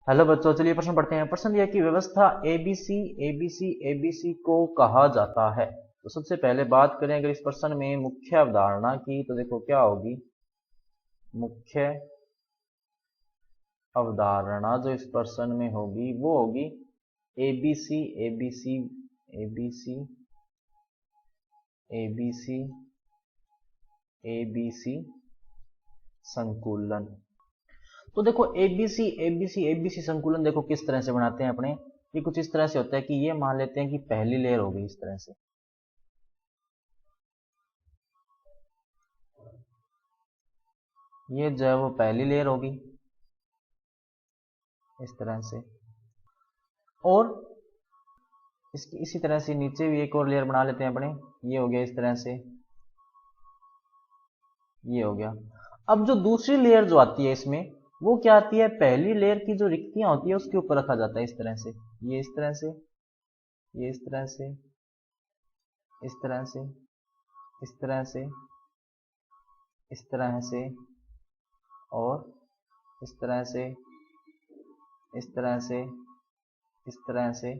Hello बच्चों, चलिए प्रश्न पढ़ते हैं। प्रश्न दिया कि व्यवस्था एबीसी एबीसी एबीसी को कहा जाता है। तो सबसे पहले बात करें अगर इस प्रश्न में मुख्य अवधारणा की, तो देखो क्या होगी मुख्य अवधारणा जो इस प्रश्न में होगी वो होगी A B C A B C A B C A B C A B C संकुलन। तो देखो एबीसी एबीसी एबीसी संकुलन देखो किस तरह से बनाते हैं अपने। ये कुछ इस तरह से होता है कि ये मान लेते हैं कि पहली लेयर होगी इस तरह से, ये जो है वो पहली लेयर होगी इस तरह से, और इसकी इसी तरह से नीचे भी एक और लेयर बना लेते हैं अपने। ये हो गया इस तरह से, ये हो गया। अब जो दूसरी लेयर जो आती है इसमें वो क्या आती है, पहली लेयर की जो रिक्तियां होती है उसके ऊपर रखा जाता है इस तरह से। ये इस तरह से, ये इस तरह से, इस तरह से, इस तरह से, इस तरह से, और इस तरह से, इस तरह से, इस तरह से,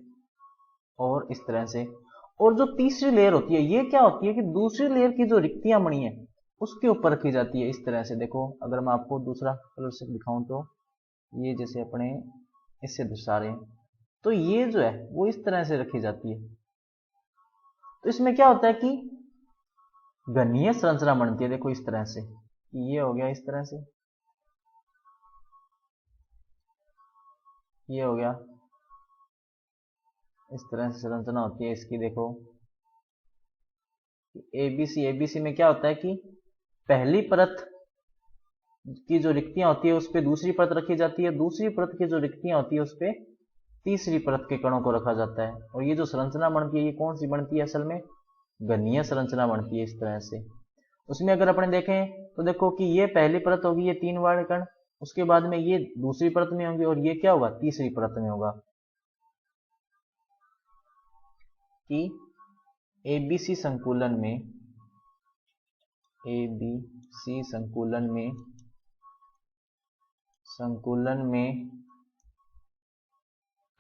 और इस तरह से। और जो तीसरी लेयर होती है ये क्या होती है कि दूसरी लेयर की जो रिक्तियां बनी है उसके ऊपर रखी जाती है इस तरह से। देखो अगर मैं आपको दूसरा कलर से दिखाऊं तो ये जैसे अपने इससे दर्शा रहे हैं, तो ये जो है वो इस तरह से रखी जाती है। तो इसमें क्या होता है कि घनीय संरचना बनती है। देखो इस तरह से, ये हो गया इस तरह से, ये हो गया इस तरह से संरचना होती है इसकी। देखो एबीसी एबीसी में क्या होता है कि पहली परत की जो रिक्तियां होती है उस पर दूसरी परत रखी जाती है, दूसरी परत की जो रिक्तियां होती है उस पर तीसरी परत के कणों को रखा जाता है। और ये जो संरचना बनती है ये कौन सी बनती है, असल में घनीय संरचना बनती है इस तरह से। उसमें अगर अपने देखें तो देखो कि ये पहली परत होगी, ये 3 वर्ण कण, उसके बाद में ये दूसरी परत में होंगे और ये क्या होगा, तीसरी परत में होगा। कि एबीसी संकुलन में, एबीसी संकुलन में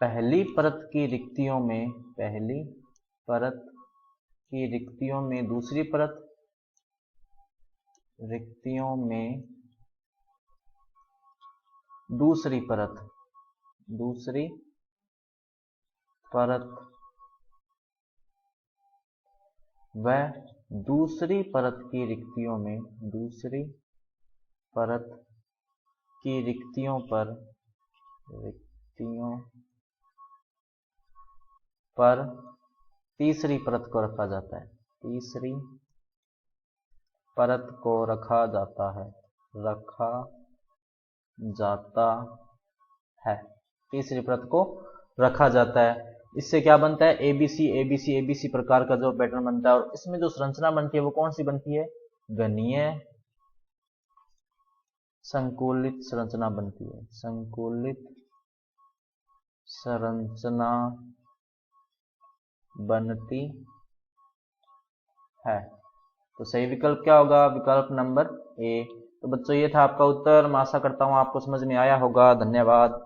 पहली परत की रिक्तियों में, पहली परत की रिक्तियों में दूसरी परत, रिक्तियों में दूसरी परत, दूसरी परत व दूसरी परत की रिक्तियों में, दूसरी परत की रिक्तियों पर तीसरी परत को रखा जाता है, तीसरी परत को रखा जाता है, रखा जाता है, तीसरी परत को रखा जाता है। इससे क्या बनता है, एबीसी एबीसी एबीसी प्रकार का जो पैटर्न बनता है। और इसमें जो संरचना बनती है वो कौन सी बनती है, घनीय संकुलित संरचना बनती है, संकुलित संरचना बनती है। तो सही विकल्प क्या होगा, विकल्प नंबर ए। तो बच्चों ये था आपका उत्तर। मैं आशा करता हूं आपको समझ में आया होगा। धन्यवाद।